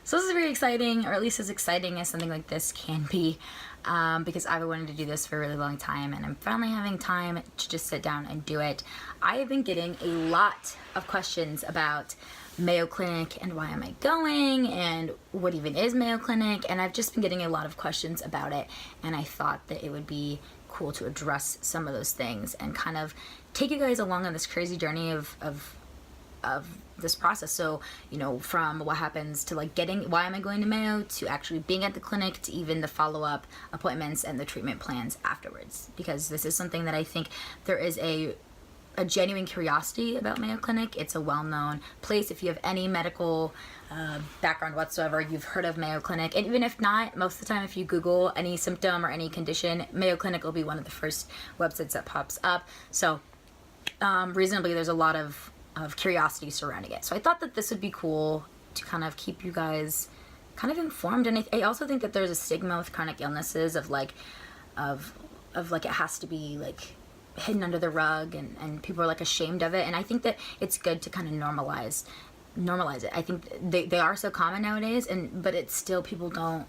So this is very exciting, or at least as exciting as something like this can be, because I've been wanting to do this for a really long time, and I'm finally having time to just sit down and do it. I have been getting a lot of questions about Mayo Clinic and why am I going and what even is Mayo Clinic, and I've just been getting a lot of questions about it, and I thought that it would be cool to address some of those things and kind of take you guys along on this crazy journey of this process. So, you know, from what happens to like getting, why am I going to Mayo, to actually being at the clinic, to even the follow-up appointments and the treatment plans afterwards, because this is something that I think there is a genuine curiosity about Mayo Clinic. It's a well-known place. If you have any medical background whatsoever, you've heard of Mayo Clinic. And even if not, most of the time if you Google any symptom or any condition, Mayo Clinic will be one of the first websites that pops up. So reasonably there's a lot of curiosity surrounding it. So I thought that this would be cool to kind of keep you guys kind of informed. And I also think that there's a stigma with chronic illnesses of like it has to be like hidden under the rug, and people are like ashamed of it. And I think that it's good to kind of normalize it. I think they are so common nowadays, but it's still people don't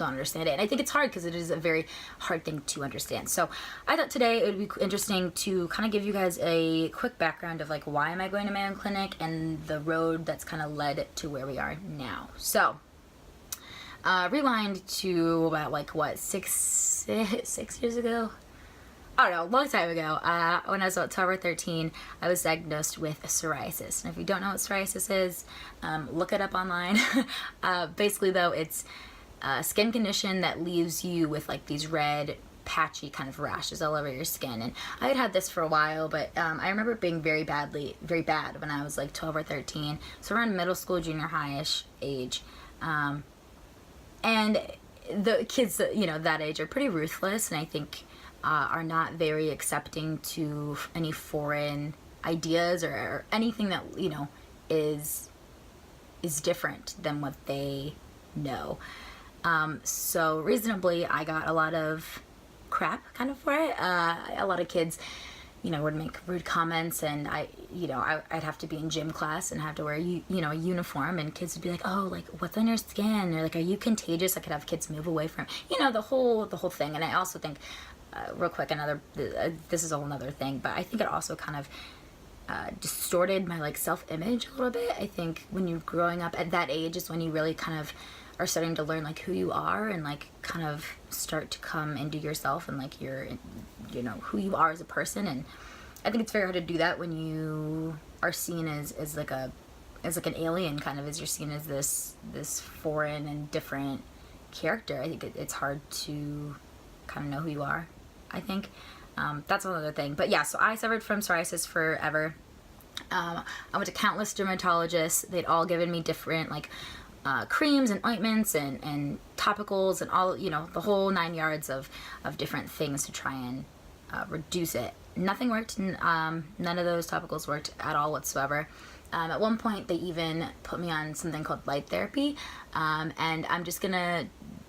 understand it. And I think it's hard because it is a very hard thing to understand. So I thought today it would be interesting to kind of give you guys a quick background of like, why am I going to Mayo Clinic and the road that's kind of led to where we are now. So rewind to about like what, six years ago? I don't know, a long time ago, when I was about 12 or 13, I was diagnosed with psoriasis. And if you don't know what psoriasis is, look it up online. Basically though, it's a skin condition that leaves you with like these red, patchy kind of rashes all over your skin. And I had had this for a while, but I remember it being very bad when I was like 12 or 13. So around middle school, junior high-ish age. And the kids, you know, that age are pretty ruthless, and I think are not very accepting to any foreign ideas or anything that, you know, is different than what they know. So reasonably, I got a lot of crap kind of for it. A lot of kids, you know, would make rude comments, and I'd have to be in gym class and have to wear, you know, a uniform, and kids would be like, oh, like, what's on your skin? Or like, are you contagious? I could have kids move away from, you know, the whole thing. And I also think, real quick, this is a whole other thing, but I think it also kind of distorted my like self-image a little bit. I think when you're growing up at that age is when you really kind of are starting to learn like who you are and like kind of start to come into yourself and like your, you know, who you are as a person. And I think it's very hard to do that when you are seen as like an alien, kind of, as you're seen as this foreign and different character. I think it's hard to kind of know who you are, I think. That's another thing. But yeah, so I suffered from psoriasis forever. I went to countless dermatologists. They'd all given me different like creams and ointments and topicals and all, you know, the whole 9 yards of different things to try and reduce it. Nothing worked. None of those topicals worked at all whatsoever. At one point, they even put me on something called light therapy. And I'm just gonna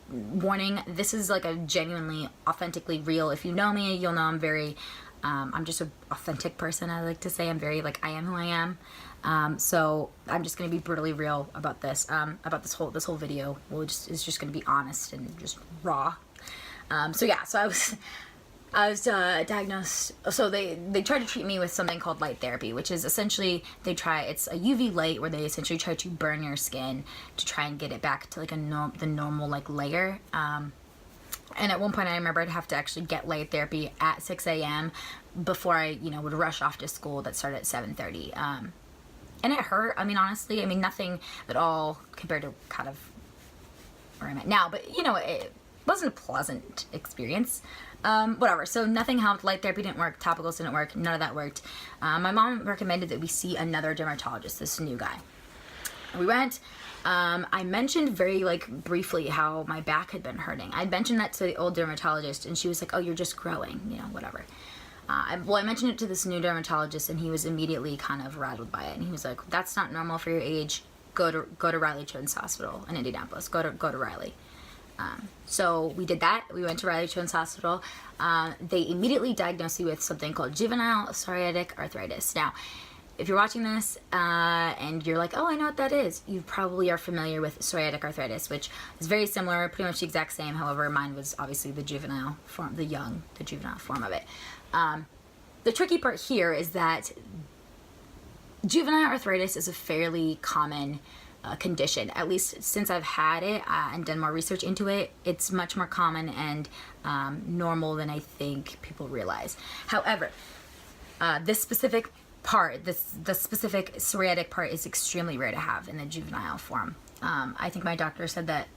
warning, this is like a genuinely, authentically real. If you know me, you'll know I'm very, I'm just an authentic person. I like to say I'm very like, I am who I am. So I'm just gonna be brutally real about this. About this whole video. It's just gonna be honest and just raw. So yeah, so I was diagnosed. So they tried to treat me with something called light therapy, which is essentially it's a UV light where they essentially try to burn your skin to try and get it back to like the normal like layer. And at one point I remember I'd have to actually get light therapy at 6 a.m. before I, you know, would rush off to school that started at 7:30. And it hurt. I mean, honestly, nothing at all compared to kind of where I'm at now, but you know, it wasn't a pleasant experience. Whatever. So nothing helped. Light therapy didn't work. Topicals didn't work. None of that worked. My mom recommended that we see another dermatologist, this new guy. We went. I mentioned very like briefly how my back had been hurting. I mentioned that to the old dermatologist, and she was like, oh, you're just growing, you know, whatever. I mentioned it to this new dermatologist, and he was immediately kind of rattled by it. And he was like, that's not normal for your age. Go to Riley Children's Hospital in Indianapolis. Go to Riley. So we did that. We went to Riley Children's Hospital. They immediately diagnosed me with something called juvenile psoriatic arthritis. Now, if you're watching this and you're like, oh, I know what that is, you probably are familiar with psoriatic arthritis, which is very similar, pretty much the exact same. However, mine was obviously the juvenile form, the juvenile form of it. The tricky part here is that juvenile arthritis is a fairly common condition. At least since I've had it and done more research into it, it's much more common and normal than I think people realize. However, this specific part, the specific psoriatic part, is extremely rare to have in the juvenile form. I think my doctor said that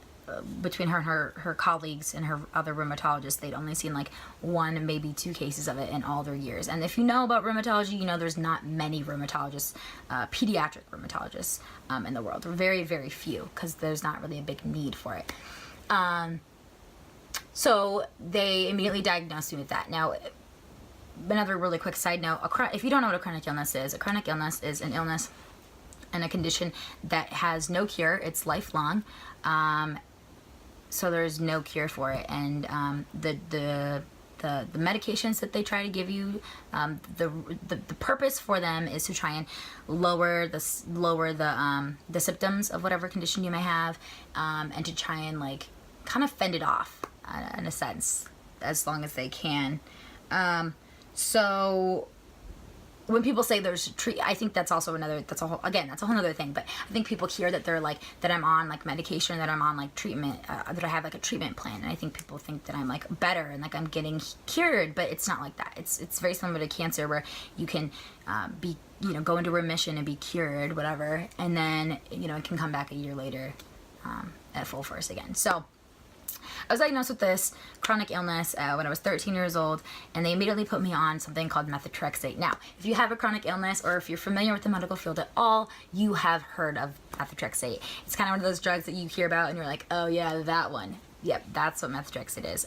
between her and her colleagues and her other rheumatologists, they'd only seen like 1, maybe 2 cases of it in all their years. And if you know about rheumatology, you know there's not many rheumatologists, pediatric rheumatologists in the world. There are very, very few, because there's not really a big need for it. So they immediately diagnosed me with that. Now, another really quick side note, if you don't know what a chronic illness is, a chronic illness is an illness and a condition that has no cure. It's lifelong. So there's no cure for it. And the medications that they try to give you, the purpose for them is to try and lower the symptoms of whatever condition you may have, and to try and like kind of fend it off in a sense as long as they can. So when people say there's I think that's also that's a whole other thing. But I think people hear that they're like, that I'm on like medication, that I'm on like treatment, that I have like a treatment plan, and I think people think that I'm like better and like I'm getting cured, but it's not like that. It's very similar to cancer, where you can go into remission and be cured, whatever, and then it can come back a year later at full force again. So I was diagnosed with this chronic illness when I was 13 years old, and they immediately put me on something called methotrexate. Now, if you have a chronic illness, or if you're familiar with the medical field at all, you have heard of methotrexate. It's kind of one of those drugs that you hear about and you're like, oh yeah, that one. Yep, that's what methotrexate is.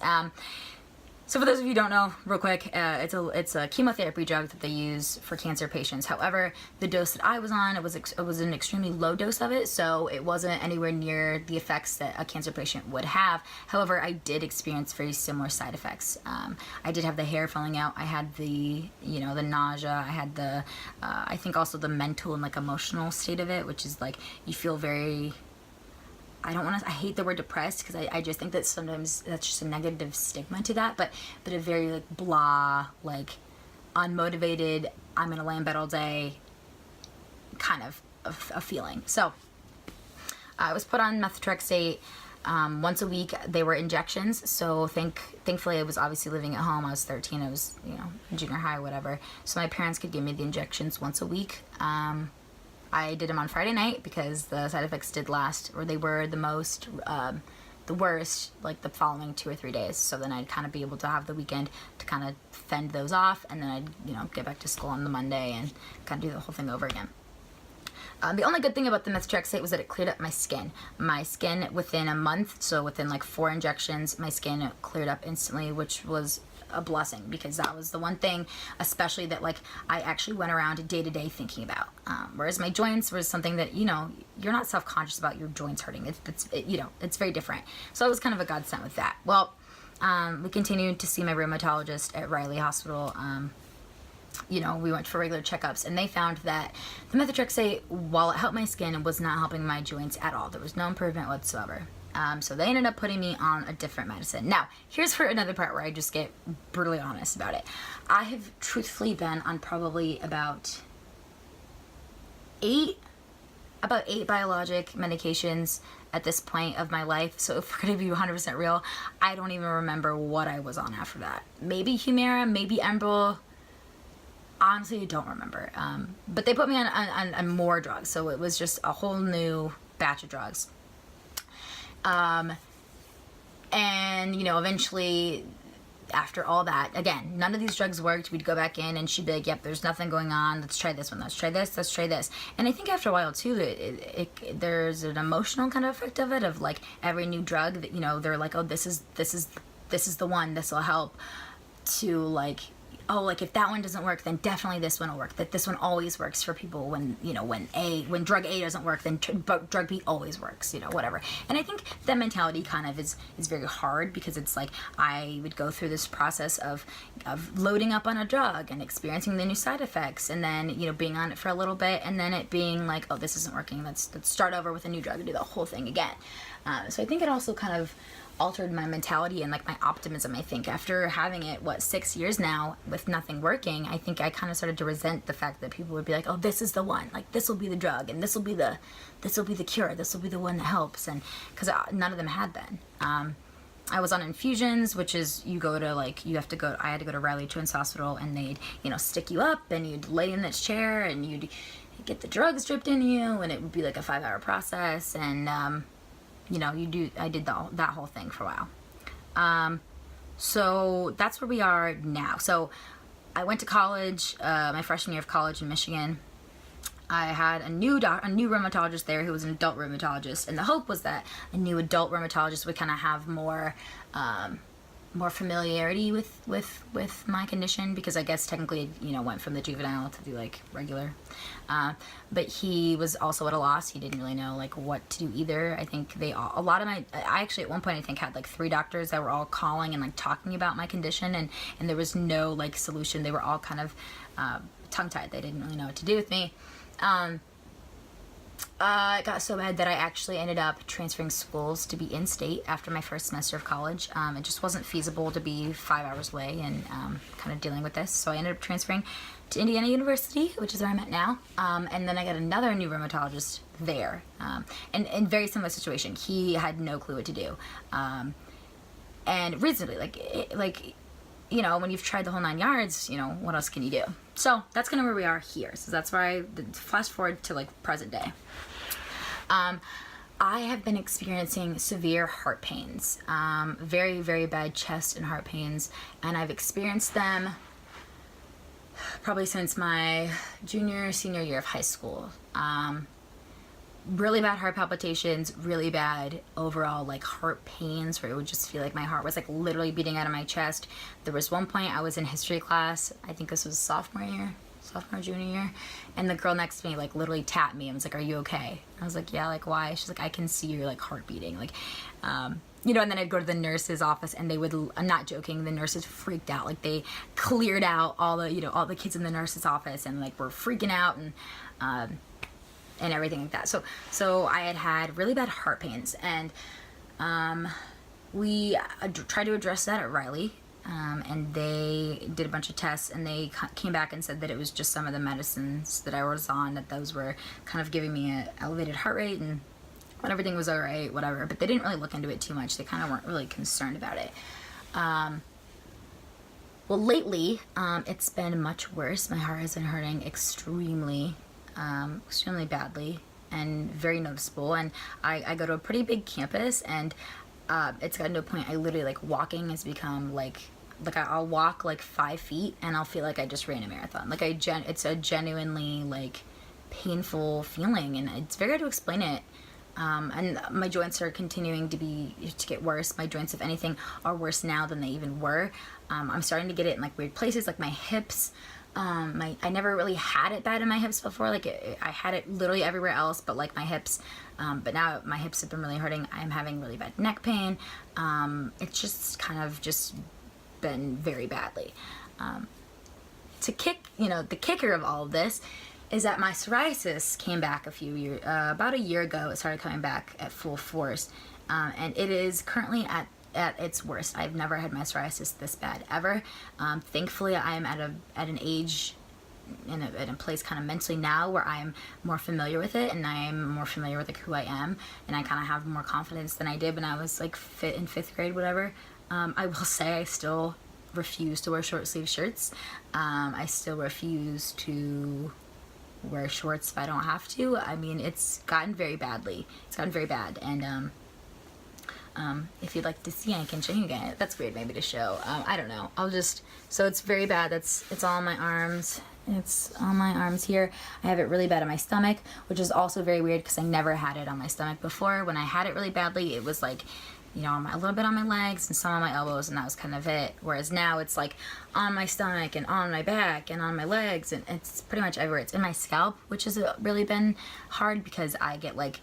So for those of you who don't know, real quick, it's a chemotherapy drug that they use for cancer patients. However, the dose that I was on, it was an extremely low dose of it, so it wasn't anywhere near the effects that a cancer patient would have. However, I did experience very similar side effects. I did have the hair falling out. I had the nausea. I had I think also the mental and like emotional state of it, which is like you feel very, I hate the word depressed, because I just think that sometimes that's just a negative stigma to that, but a very like blah, like unmotivated, I'm gonna lay in bed all day kind of a feeling. So I was put on methotrexate once a week. They were injections, so thankfully I was obviously living at home. I was 13, I was in junior high, whatever, so my parents could give me the injections once a week. I did them on Friday night because the side effects did last, or they were the worst, like the following 2 or 3 days. So then I'd kind of be able to have the weekend to kind of fend those off, and then I'd, get back to school on the Monday and kind of do the whole thing over again. The only good thing about the methotrexate was that it cleared up my skin. My skin within a month, so within like 4 injections, my skin cleared up instantly, which was a blessing, because that was the one thing especially that like I actually went around day to day thinking about, whereas my joints was something that you're not self-conscious about your joints hurting. It's very different. So I was kind of a godsend with that. Well, we continued to see my rheumatologist at Riley Hospital. We went for regular checkups, and they found that the methotrexate, while it helped my skin, was not helping my joints at all. There was no improvement whatsoever. So they ended up putting me on a different medicine. Now, here's for another part where I just get brutally honest about it. I have truthfully been on probably about eight biologic medications at this point of my life. So if we're going to be 100% real, I don't even remember what I was on after that. Maybe Humira, maybe Enbrel. Honestly, I don't remember. But they put me on more drugs, so it was just a whole new batch of drugs. And eventually, after all that, again, none of these drugs worked. We'd go back in and she'd be like, yep, there's nothing going on. Let's try this one. Let's try this. Let's try this. And I think after a while too, there's an emotional kind of effect of it, of like every new drug that, they're like, oh, this is the one, this will help to like oh, like if that one doesn't work, then definitely this one will work. That this one always works for people. When, you know, when drug A doesn't work, then drug B always works, you know, whatever. And I think that mentality kind of is very hard, because it's like I would go through this process of loading up on a drug and experiencing the new side effects, and then, you know, being on it for a little bit, and then it being like, oh, this isn't working. Let's start over with a new drug and do the whole thing again. So I think it also kind of altered my mentality and like my optimism. I think after having it 6 years now with nothing working, I think I kind of started to resent the fact that people would be like, oh, this is the one, like this will be the drug, and this will be the cure, this will be the one that helps. And because none of them had been. I was on infusions, which is I had to go to Riley Children's Hospital, and they'd, you know, stick you up and you'd lay in this chair and you'd get the drugs dripped into you, and it would be like a 5-hour process. And you know, I did that whole thing for a while. So that's where we are now. So I went to college, my freshman year of college in Michigan. I had a new rheumatologist there who was an adult rheumatologist, and the hope was that a new adult rheumatologist would kind of have more familiarity with my condition, because I guess technically, you know, went from the juvenile to the like regular. But he was also at a loss. He didn't really know like what to do either. I think I actually at one point I think had like 3 doctors that were all calling and like talking about my condition, and there was no like solution. They were all kind of tongue-tied. They didn't really know what to do with me. It got so bad that I actually ended up transferring schools to be in-state after my first semester of college. It just wasn't feasible to be 5 hours away and kind of dealing with this. So I ended up transferring to Indiana University, which is where I'm at now. And then I got another new rheumatologist there. And very similar situation. He had no clue what to do. And reasonably, like, you know, when you've tried the whole 9 yards, you know, what else can you do? So that's kind of where we are here. So that's where I flash forward to like present day. I have been experiencing severe heart pains, very, very bad chest and heart pains, and I've experienced them probably since my senior year of high school. Really bad heart palpitations, really bad overall like heart pains, where it would just feel like my heart was like literally beating out of my chest. There was one point I was in history class, I think this was junior year, and the girl next to me like literally tapped me and was like, "Are you okay?" I was like, "Yeah." Like, why? She's like, "I can see your like heart beating." Like, you know, and then I'd go to the nurse's office, and I'm not joking, the nurses freaked out. Like, they cleared out all the kids in the nurse's office, and like were freaking out and everything like that. So I had really bad heart pains, and we tried to address that at Riley, and they did a bunch of tests, and they came back and said that it was just some of the medicines that I was on, that those were kind of giving me an elevated heart rate, and when everything was all right, whatever. But they didn't really look into it too much. They kind of weren't really concerned about it. Well, lately, it's been much worse. My heart has been hurting extremely badly and very noticeable. And I go to a pretty big campus, and it's gotten to a point I literally, like, walking has become like I'll walk like 5 feet and I'll feel like I just ran a marathon. Like, it's a genuinely like painful feeling, and it's very hard to explain it. And my joints are continuing to get worse. My joints, if anything, are worse now than they even were. I'm starting to get it in like weird places, like my hips. I never really had it bad in my hips before. Like, I had it literally everywhere else, but like my hips. But now my hips have been really hurting. I'm having really bad neck pain. It's just kind of just been very badly. The kicker of all of this is that my psoriasis came back about a year ago. It started coming back at full force, and it is currently at its worst. I've never had my psoriasis this bad ever. Thankfully, I am at an age, in a place kind of mentally now where I'm more familiar with it, and I'm more familiar with like who I am, and I kind of have more confidence than I did when I was like in 5th grade, whatever. I will say I still refuse to wear short sleeve shirts. I still refuse to wear shorts if I don't have to. I mean, it's gotten very bad, and if you'd like to see, I can show you again. That's weird maybe to show. I don't know. So it's very bad. It's all on my arms. It's on my arms here. I have it really bad on my stomach, which is also very weird because I never had it on my stomach before. When I had it really badly, it was like, a little bit on my legs and some on my elbows, and that was kind of it. Whereas now it's like on my stomach and on my back and on my legs, and it's pretty much everywhere. It's in my scalp, which has really been hard because I get like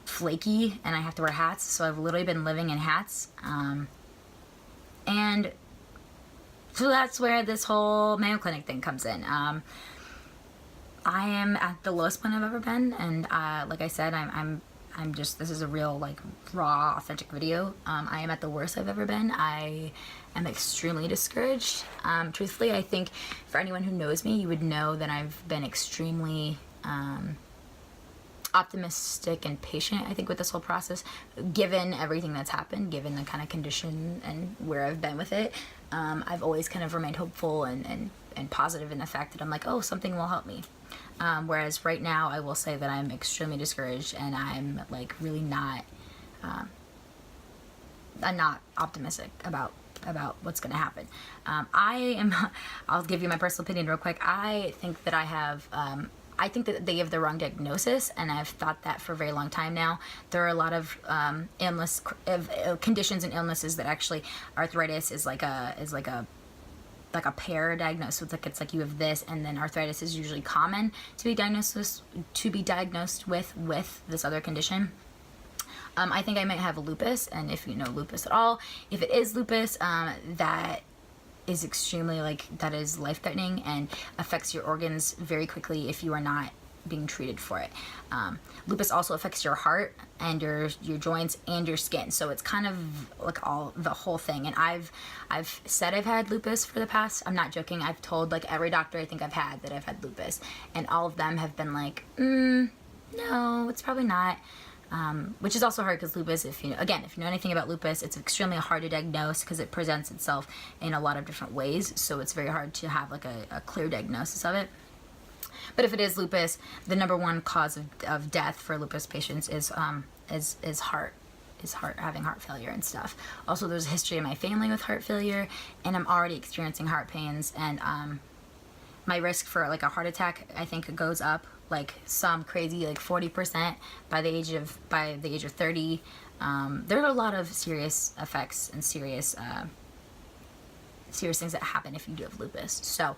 flaky and I have to wear hats, so I've literally been living in hats. And so that's where this whole Mayo Clinic thing comes in. I am at the lowest point I've ever been, and like I said, I'm just, this is a real, like, raw, authentic video. I am at the worst I've ever been. I am extremely discouraged. Truthfully, I think for anyone who knows me, you would know that I've been extremely optimistic and patient, I think, with this whole process, given everything that's happened, given the kind of condition and where I've been with it. I've always kind of remained hopeful and positive in the fact that I'm like, oh, something will help me. Whereas right now, I will say that I'm extremely discouraged, and I'm like really not, I'm not optimistic about what's going to happen. I'll give you my personal opinion real quick. I think that I think that they have the wrong diagnosis, and I've thought that for a very long time now. There are a lot of conditions and illnesses that actually, arthritis is like a pair diagnosis. It's like you have this, and then arthritis is usually common to be diagnosed with this other condition. I think I might have lupus, and if you know lupus at all, if it is lupus, that is extremely, that is life-threatening and affects your organs very quickly if you are not being treated for it. Lupus also affects your heart and your joints and your skin, so it's kind of like the whole thing. And I've said I've had lupus for the past, I'm not joking, I've told like every doctor I think I've had that I've had lupus, and all of them have been like, no, it's probably not. Which is also hard because lupus, if you know anything about lupus, it's extremely hard to diagnose because it presents itself in a lot of different ways, so it's very hard to have like a clear diagnosis of it. But if it is lupus, the number one cause of death for lupus patients is having heart failure and stuff. Also, there's a history in my family with heart failure, and I'm already experiencing heart pains, and my risk for like a heart attack, I think, goes up like some crazy, like 40% by the age of 30. There are a lot of serious effects and serious things that happen if you do have lupus. So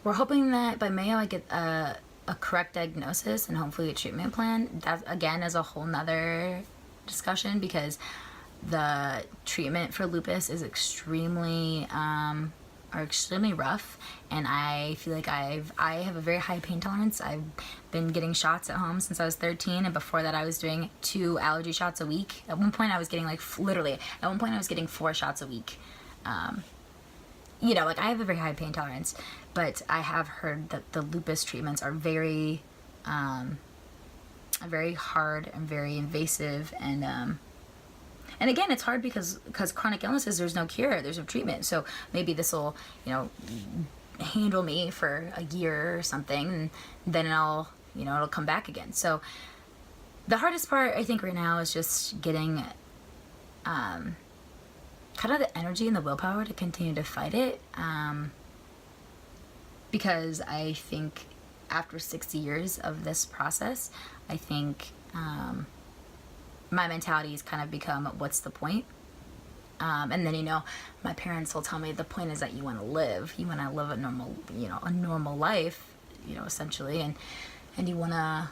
we're hoping that by Mayo I get a correct diagnosis and hopefully a treatment plan. That again is a whole nother discussion, because the treatment for lupus is extremely rough, and I feel like I have a very high pain tolerance. I've been getting shots at home since I was 13, and before that I was doing 2 allergy shots a week. At one point I was getting I was getting 4 shots a week. I have a very high pain tolerance, but I have heard that the lupus treatments are very hard and very invasive, and again, it's hard because chronic illnesses, there's no cure, there's no treatment. So maybe this will, handle me for a year or something, and then it'll come back again. So the hardest part, I think, right now is just getting kind of the energy and the willpower to continue to fight it. Because I think after 60 years of this process, I think my mentality has kind of become, what's the point? And then, my parents will tell me the point is that you want to live a normal life, essentially, and you want to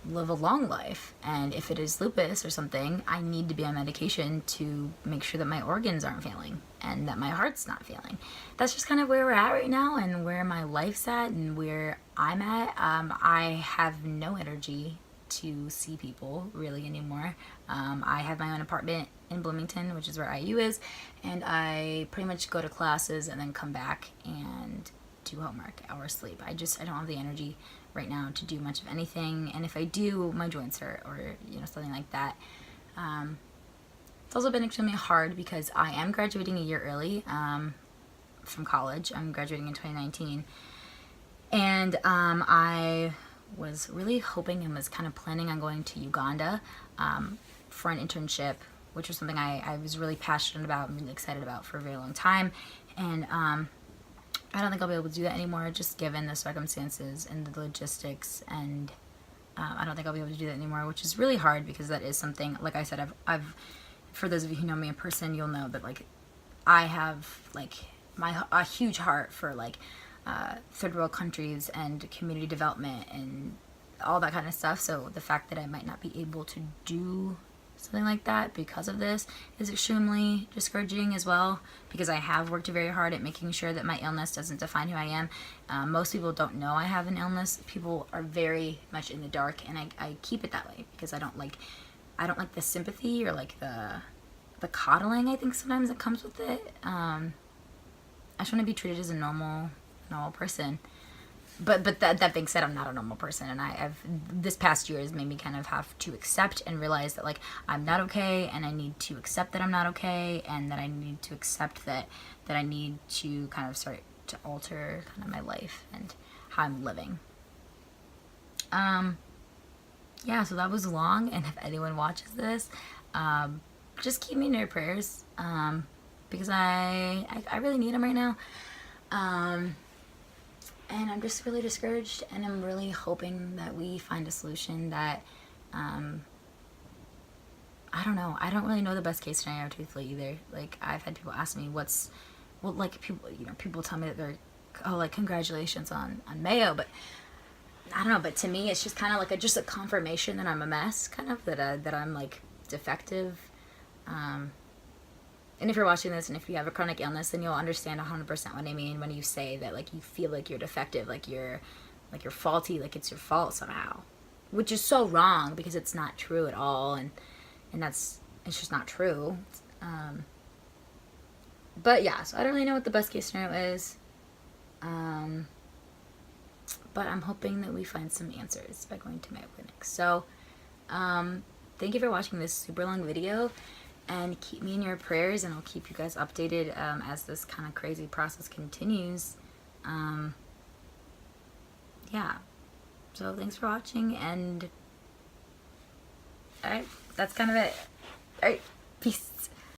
live a long life. And if it is lupus or something, I need to be on medication to make sure that my organs aren't failing and that my heart's not failing. That's just kind of where we're at right now, and where my life's at, and where I'm at. I have no energy to see people really anymore. I have my own apartment in Bloomington, which is where IU is, and I pretty much go to classes and then come back and do homework or sleep. I don't have the energy right now to do much of anything, and if I do, my joints hurt or something like that. It's also been extremely hard because I am graduating a year early from college. I'm graduating in 2019, and I was really hoping and was kind of planning on going to Uganda for an internship, which was something I was really passionate about and really excited about for a very long time. And I don't think I'll be able to do that anymore, just given the circumstances and the logistics and I don't think I'll be able to do that anymore, which is really hard because that is something, like I said, I've for those of you who know me in person, you'll know that like I have like a huge heart for like third world countries and community development and all that kind of stuff. So the fact that I might not be able to do something like that because of this is extremely discouraging as well, because I have worked very hard at making sure that my illness doesn't define who I am. Most people don't know I have an illness. People are very much in the dark, and I keep it that way because I don't like the sympathy or like the coddling, I think sometimes that comes with it. I just want to be treated as a normal person. But that being said, I'm not a normal person, and I've this past year has made me kind of have to accept and realize that like I'm not okay, and I need to accept that I'm not okay, and that I need to accept that I need to kind of start to alter kind of my life and how I'm living. Yeah, so that was long, and if anyone watches this, just keep me in your prayers, because I really need them right now. And I'm just really discouraged, and I'm really hoping that we find a solution that, I don't know. I don't really know the best case scenario, truthfully, either. Like, I've had people ask me people tell me that they're, oh, like, congratulations on Mayo, but I don't know, but to me, it's just kind of like just a confirmation that I'm a mess, kind of, that I'm, like, defective. And if you're watching this and if you have a chronic illness, then you'll understand 100% what I mean when you say that, like, you feel like you're defective, like you're faulty, like it's your fault somehow. Which is so wrong because it's not true at all, and it's just not true. But yeah, so I don't really know what the best case scenario is. But I'm hoping that we find some answers by going to Mayo Clinic. So, thank you for watching this super long video. And keep me in your prayers, and I'll keep you guys updated as this kind of crazy process continues. Yeah. So thanks for watching, and alright, that's kind of it. Alright, peace.